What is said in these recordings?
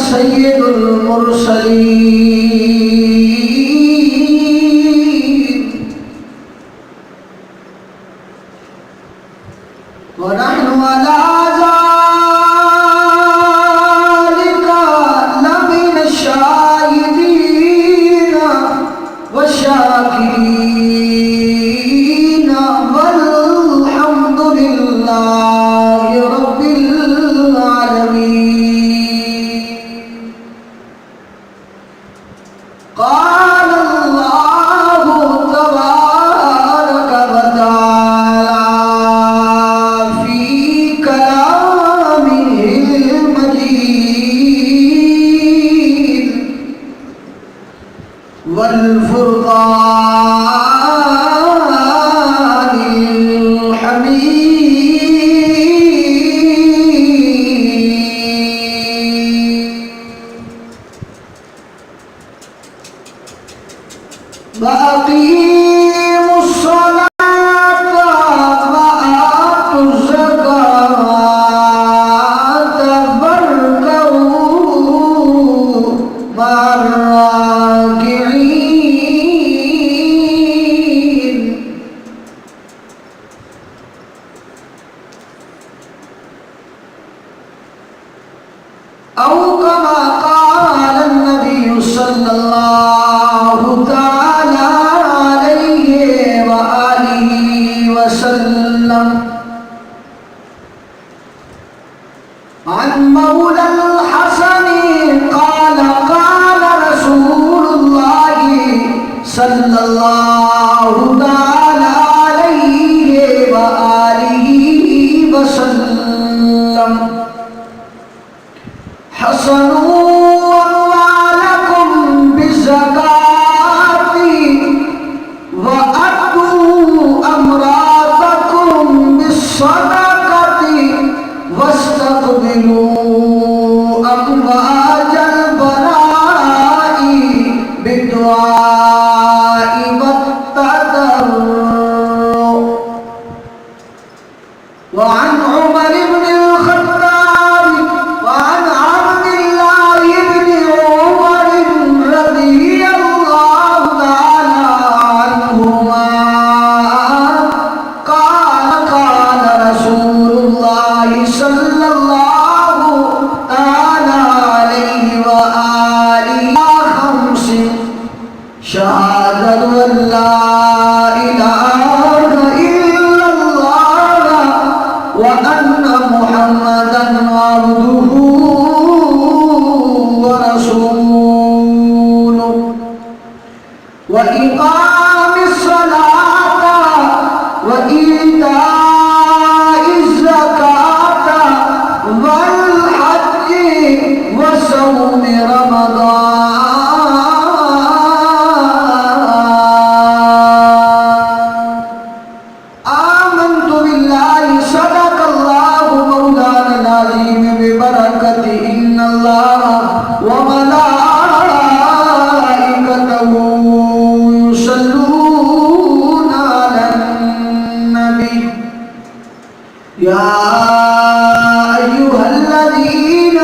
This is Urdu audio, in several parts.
سید المرسلین ونحن على ذلك لمن الشاهدين والشاكرين والحمد لله رب العالمين. قال الله تبارك وتعالى في كلامه المجيد والفرقان الحميد. وأقيموا الصلاة وآتوا الزكاة واركعوا مع الراكعين. أو كما قال النبي صلى الله تعالى عليه وآله وسلم. عن مولى الحسن قال قال رسول الله صلى الله تعالى عليه وآله وسلم. حصنوا أموالكم بالزكاة وأدوا أمراضكم بالصدقة واستقبلوا أمواج البلاء بالدعاء والتضرع. وعن عمر بن الخطاب وعن عبد الله بن عمر رضي الله تعالى عنهما قال قال رسول الله صلى الله تعالى عليه وآله خمس شهادة أن لا إله إلا الله وأن محمدا عبده ورسوله وإقام الصلاة وإيتاء الزكاة والحج وصوم رمضان. آمنت بالله صدق الله مولانا العظيم ببركته إن الله وملائكته يصلون على النبي يا أيها الذين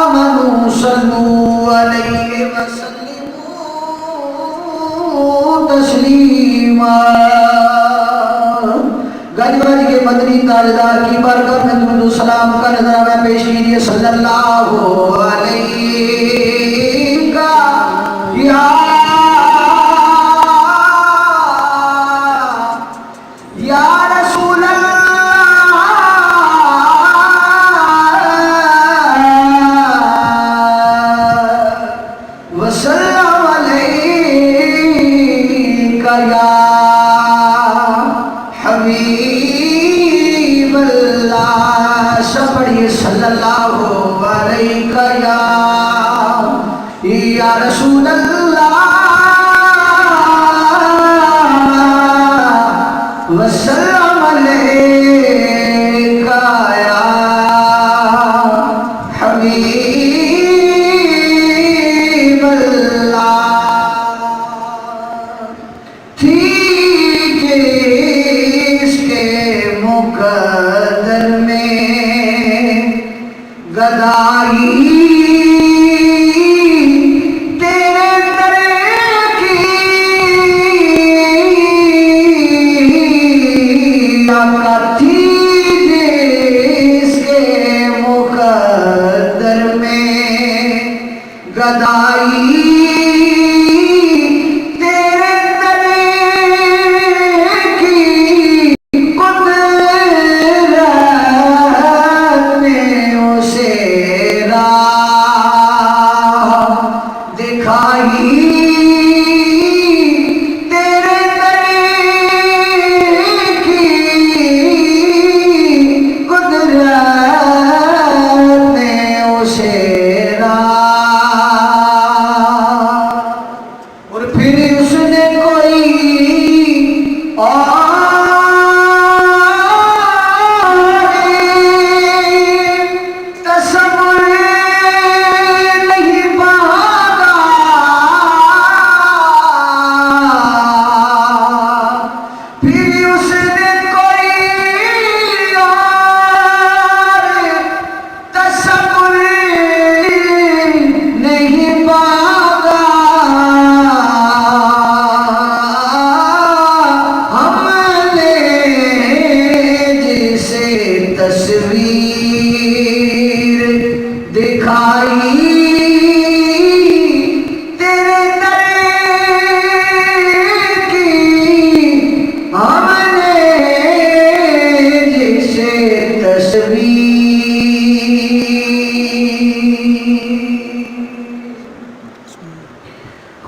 آمنوا صلوا عليه وسلموا تسليما. غنیمت کے مدنی تاجدار کی برکت میں درود و سلام کر ذرا میں پیش کیجیے صلی اللہ علیہ یا رسول اللہ وسلم علیکہ یا حبیب اللہ سب پڑھیے صلی اللہ علیہ یا رسول اللہ وسلم علیہ یا حبیب اللہ تھی جس کے مقدر میں گدائی تیرے در کی تھی جس کے مقدر میں گدائی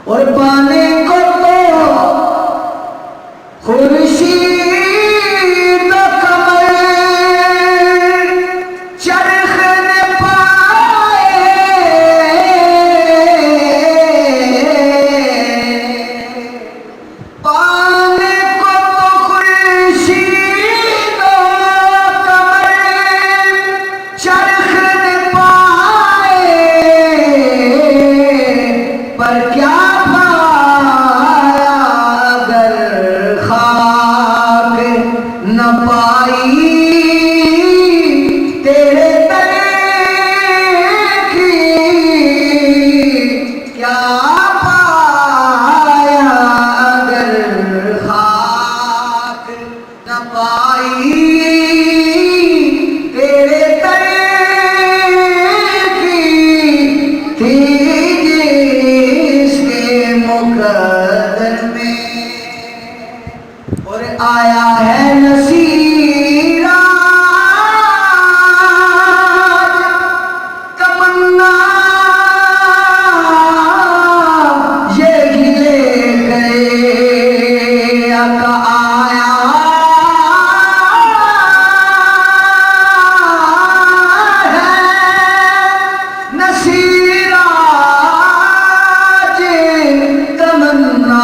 اور پانے کو تو خورشید و قمر چرخ نے پائے پانے کو تو خورشید و قمر چرخ نے پائے پر کیا آیا ہے نصیر آج تمنا یہی لے گئے آقا آیا ہے نصیر آج تمنا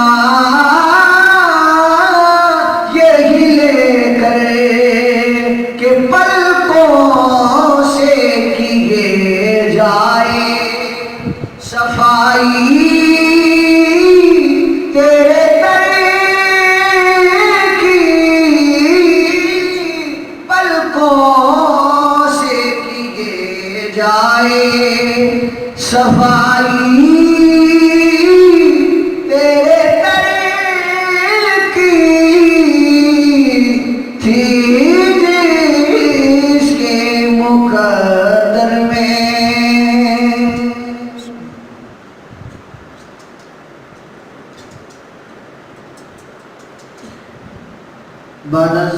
تیرے در کی پلکوں سے کیے جائے صفائی تیرے در کی تھی جس کے مقدر میں بعد از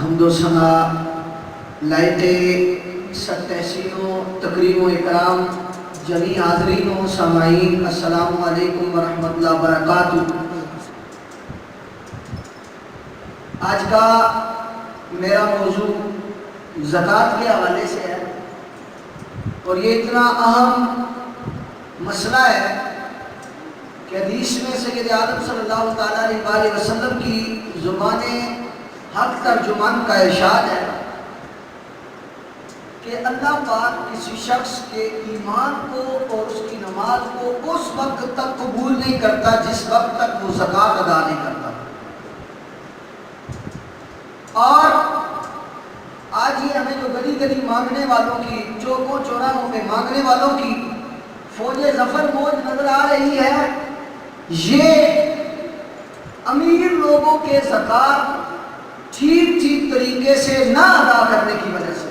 حمد و ثنا لائٹے سب تحسین و تقریم و اکرام جمی حاضرین و سامعین السلام علیکم ورحمۃ اللہ وبرکاتہ۔ آج کا میرا موضوع زکوٰۃ کے حوالے سے ہے، اور یہ اتنا اہم مسئلہ ہے کہ حدیث میں سید عالم صلی اللہ تعالیٰ علیہ وسلم کی زبان حق ترجمان کا ارشاد ہے کہ اللہ پاک کسی شخص کے ایمان کو اور اس کی نماز کو اس وقت تک قبول نہیں کرتا جس وقت تک وہ زکوٰۃ ادا نہیں کرتا۔ اور آج یہ ہمیں جو گلی گلی مانگنے والوں کی، چوکوں چوراہوں میں مانگنے والوں کی فوج ظفر موج نظر آ رہی ہے، یہ امیر لوگوں کے زکوٰۃ ٹھیک طریقے سے نہ ادا کرنے کی وجہ سے۔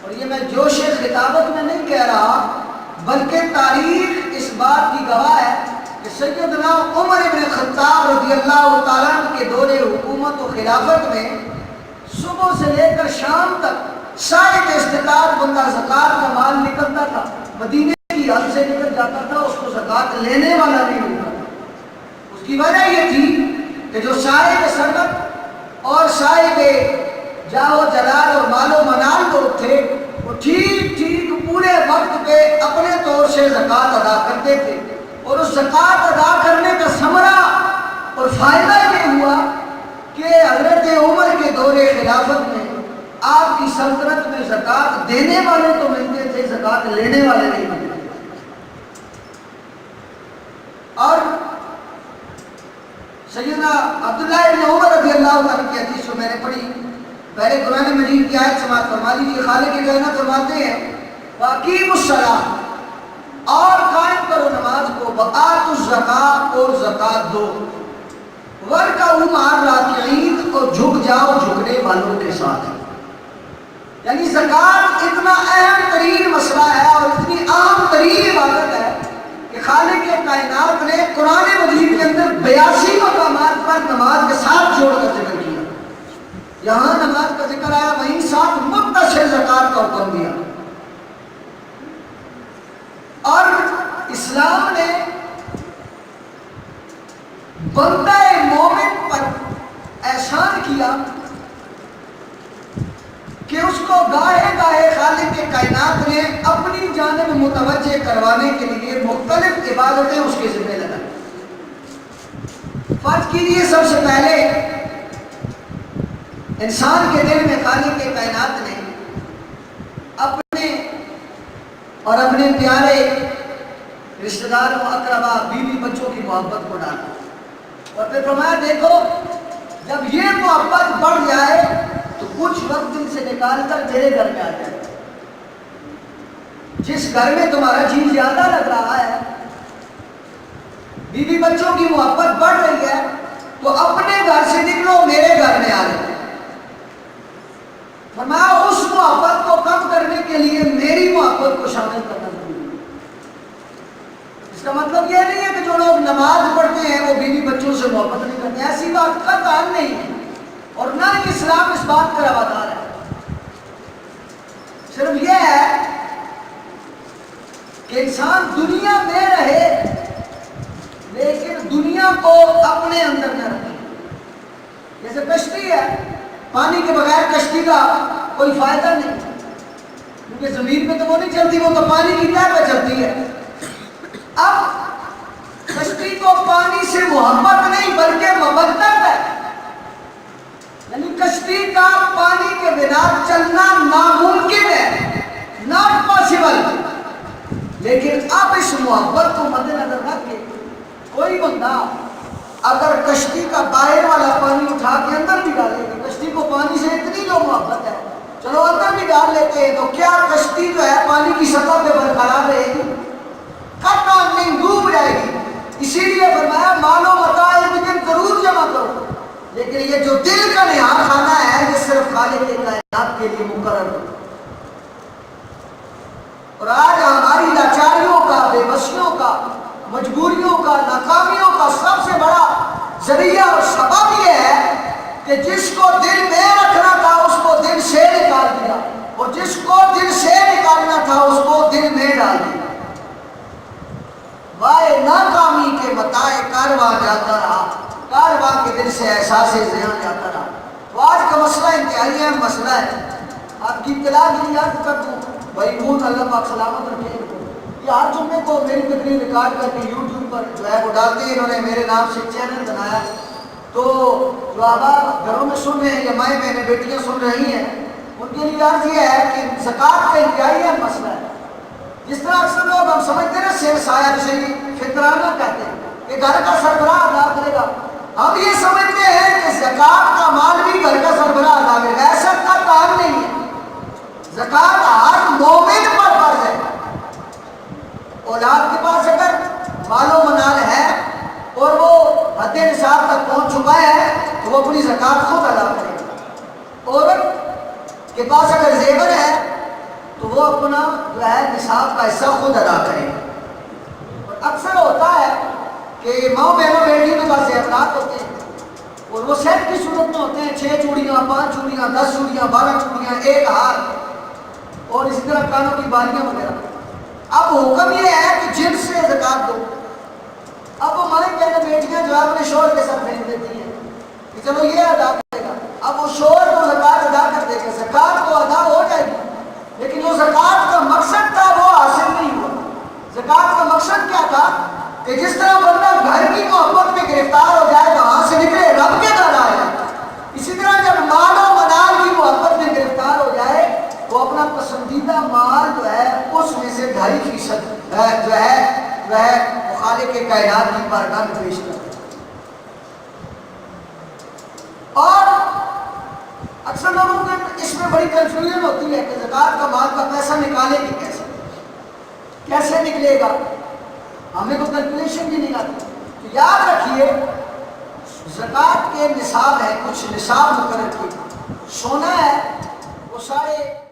اور یہ میں جوش خطابت میں نہیں کہہ رہا، بلکہ تاریخ اس بات کی گواہ ہے کہ سیدنا عمر بن خطاب رضی اللہ تعالیٰ عنہ کے دور حکومت و خلافت میں صبح سے لے کر شام تک صاحب استطاعت بندہ زکوٰۃ کا مال نکلتا تھا، مدینے کی حد سے نکل جاتا تھا، اس کو زکوٰۃ لینے والا نہیں ملتا تھا۔ اس کی وجہ یہ تھی کہ جو صاحب ثروت اور صاحب جاہ و جلال اور مال و منال لوگ تھے، وہ ٹھیک پورے وقت پہ اپنے طور سے زکوٰۃ ادا کرتے تھے، اور اس زکوٰۃ ادا کرنے کا ثمرہ اور فائدہ یہ ہوا کہ حضرت عمر کے دور خلافت میں آپ کی سلطنت میں زکوٰۃ دینے والے تو ملتے تھے، زکوٰۃ لینے والے نہیں ملتے تھے۔ اور سیدنا عبداللہ بن عمر رضی اللہ عنہ کی حدیث جو میں نے پڑھی، پہلے قرآن مجید کی آیت سماعت فرما لیجیے۔ خالق کائنات فرماتے ہیں وَأَقِیمُوا الصَّلَاةَ، اور قائم کرو نماز کو، وَآتُوا الزَّکَاةَ، اور زکوٰۃ دو، وَارْكَعُوا مَعَ الرَّاکِعِینَ، اور جھک جاؤ جھکنے والوں کے ساتھ۔ یعنی زکوٰۃ اتنا اہم ترین مسئلہ ہے اور اتنی اہم ترین عبادت ہے کہ خالق کائنات نے قرآن مجید کے اندر 82 مقامات پر نماز کے ساتھ جوڑ کر ذکر کیا۔ یہاں نماز کا ذکر آیا، وہیں ساتھ متصل زکوٰۃ کا حکم دیا۔ اور اسلام نے بندہ مومن پر احسان کیا کہ اس کو گاہے گاہے خالق کائنات نے اپنی جانب متوجہ کروانے کے لیے مختلف عبادتیں اس کے ذمہ لگائی۔ فرض کیجیے سب سے پہلے انسان کے دل میں خالق کائنات نے اپنے اور اپنے پیارے رشتہ داروں، اقربا، بیوی بچوں کی محبت کو ڈالا، اور پھر فرمایا دیکھو جب یہ محبت بڑھ جائے تو کچھ وقت ان سے نکال کر میرے گھر میں آ جائے۔ جس گھر میں تمہارا جی زیادہ لگ رہا ہے، بیوی بچوں کی محبت بڑھ رہی ہے، تو اپنے گھر سے نکلو، میرے گھر میں آ جائے۔ فرمایا اس محبت کو کم کرنے کے لیے میری محبت کو شامل کرنا ضروری ہے۔ اس کا مطلب یہ نہیں ہے کہ جو لوگ نماز پڑھتے ہیں وہ بیوی بچوں سے محبت نہیں کرتے، ایسی بات قطعاً نہیں ہے، اور نہ ہی اسلام اس بات کا روادار ہے۔ صرف یہ ہے کہ انسان دنیا میں رہے لیکن دنیا کو اپنے اندر نہ رکھے۔ جیسے کشتی ہے، پانی کے بغیر کشتی کا کوئی فائدہ نہیں، کیونکہ زمین پہ تو وہ نہیں چلتی، وہ تو پانی کی تہہ پہ چلتی ہے۔ اب کشتی کو پانی سے محبت نہیں بلکہ مودت ہے، یعنی کشتی کا پانی کے بنا چلنا ناممکن ہے، ناٹ پاسبل۔ لیکن اب اس محبت کو مد نظر رکھ کے کوئی بندہ اگر کشتی کا باہر والا پانی اٹھا کے اندر بھی ڈالے گا، کشتی کو پانی سے اتنی جو محبت ہے، چلو اندر بھی ڈال لیتے ہیں، تو کیا کشتی جو ہے پانی کی سطح پہ برقرار رہے گی؟ قطعاً نہیں، ڈوب جائے گی۔ اسی لیے فرمایا مال و متاع لیکن ضرور جمع کرو، لیکن یہ جو دل کا نہار خانہ ہے یہ صرف خالق کائنات کے لیے مقرر ہے۔ اور آج ہماری لاچاریوں کا، بے بسیوں کا، مجبوریوں کا، ناکامیوں کا سب سے بڑا ذریعہ اور سبب یہ ہے کہ جس کو دل میں رکھنا تھا اس کو دل سے نکال دیا، اور جس کو دل سے نکالنا تھا اس کو دل میں ڈال دیا۔ وائے ناکامی کے متاع کارواں جاتا رہا، کارواں کے دل سے احساس زیاں جاتا رہا۔ تو آج کا مسئلہ انتہائی کی اطلاع کے لیے عرض کر دوں بھائی کون اللہ پاک سلامت رکھے ان کو. یہ ہر جمعے کو میری تقریر ریکارڈ کر کے یوٹیوب پر جو ہے وہ ڈالتے ہیں. انہوں نے میرے نام سے چینل بنایا. تو جو آباد گھروں میں سن رہے ہیں یا مائیں بہنیں بیٹیاں سن رہی ہیں ان کے لیے عرض یہ ہے کہ زکوٰۃ کا انتہائی اہم مسئلہ ہے. جس طرح اکثر لوگ ہم سمجھتے ہیں نا شیر سایہ جسے فطرانہ کہتے ہیں کہ گھر کا سربراہ ادا کرے گا. ہم یہ سمجھتے ہیں کہ زکوٰۃ کا مال بھی گھر کا سربراہ ادا کرے گا. ایسا کا کام نہیں ہے. زکوٰۃ ہر مومن پر فرض ہے. اولاد کے پاس اگر مال و منال ہے اور وہ حد نصاب تک پہنچ چکا ہے تو وہ اپنی زکوٰۃ خود ادا کرے گا. عورت کے پاس اگر زیور ہے تو وہ اپنا جو ہے نصاب کا حصہ خود ادا کرے گا. اور اکثر ہوتا ہے کہ ماؤں بہنوں بیٹیوں کے پاس زیورات ہوتے ہیں اور وہ سیٹ کی صورت میں ہوتے ہیں. 6 چوڑیاں 5 چوڑیاں 10 چوڑیاں 12 چوڑیاں 1 ہار اور اسی طرح کانوں کی بالیاں وغیرہ. اب حکم یہ ہے کہ جن سے زکوٰۃ دو. اب وہ مائیں بہنیں بیٹیاں جو ہے اپنے شوہر کے ساتھ بھیج دیتی ہیں کہ چلو یہ ادا کرے گا. اب وہ شوہر کو زکوٰۃ ادا کر دے گا. زکوٰۃ تو ادا ہو جائے گی لیکن جو زکوٰۃ کا مقصد تھا وہ حاصل نہیں ہوا. زکوٰۃ کا مقصد کیا تھا کہ جس طرح بندہ گھر کی محبت میں گرفتار ہو جائے تو وہاں سے نکلے رب کے گھر آئے, اسی طرح جب مال و منال کی محبت میں گرفتار ہو جائے وہ اپنا پسندیدہ مال جو ہے اس میں سے 2.5% جو ہے خالق کے کائنات کی بارگاہ میں پیش کرتا ہے. اور اکثر لوگوں کو اس میں بڑی کنفیوژن ہوتی ہے کہ زکوٰۃ کا مال کا پیسہ نکالے گی کیسے نکلے گا. ہمیں تو کیلکولیشن بھی نہیں آتی. تو یاد رکھیے زکوٰۃ کے نصاب ہے, کچھ نصاب مقرر کی. سونا ہے وہ 3.5